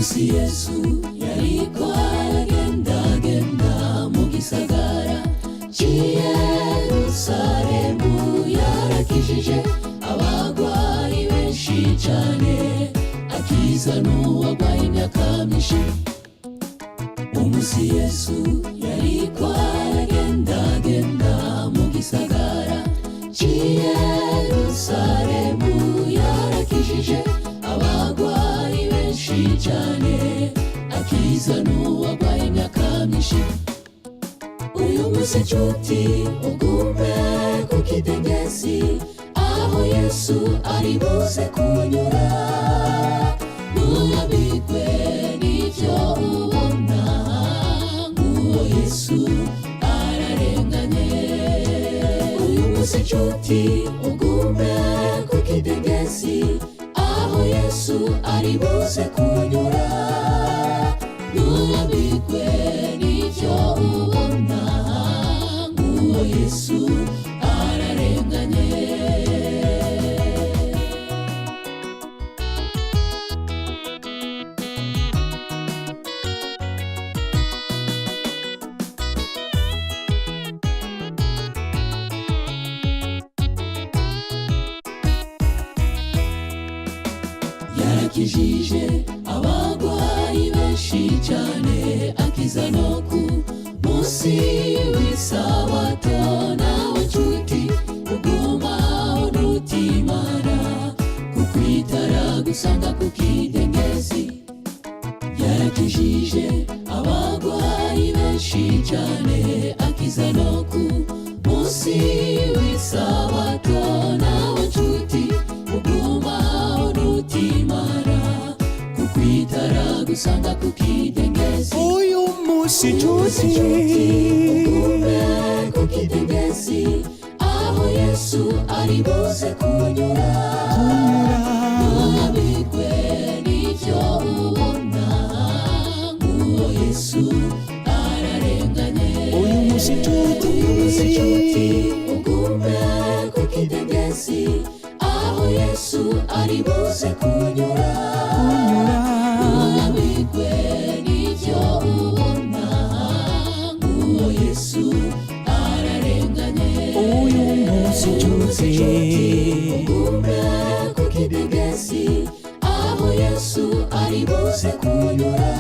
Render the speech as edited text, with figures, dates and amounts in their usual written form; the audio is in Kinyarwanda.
umunsi Yesu yariko aragendagenda mu gisagara c'i Yerusalemu, yarakijije abagwayi benshi cane, akiza n'uwagwaye imyaka myinshi. Umunsi Yesu yariko aragendagenda mu gisagara c'i Yerusalemu, yarakijije abagwayi benshi cane, akiza n'uwagwaye imyaka myinshi. Uyu munsi nshuti ugume ku kidengezi, aho Yesu ari buze kunyura, nuyabigwe n'ivyo ubona, nguwo Yesu ararenganye. Uyu munsi nshuti ugume ku kidengezi, aho Yesu ari buze kunyura, nuyabigwe n'ivyo ubona, nguwo Yesu ararenganye. Yarakijije abagwayi benshi cane, akiza no ku munsi w'isabato. Nawe nshuti ugumaho nutimara, kukwitara gusanga ku kidengezi. Yarakijije abagwayi benshi cane, akiza no ku munsi w'isabato. Nawe nshuti ugumaho nutimara, kukwitara gusanga ku kidengezi. Uyu munsi nshuti ugume ku kidengezi, aho Yesu ari buze kunyura, nuyabigwe n'ivyo ubona, nguwo Yesu ararenganye. uyu munsi nshuti ugume ku kidengezi, aho Yesu ari buze kunyura, nuyabigwe n'ivyo ubona, nguwo Yesu ararenganye. uyu munsi nshuti ugume ku kidengezi, aho Yesu ari buze kunyura,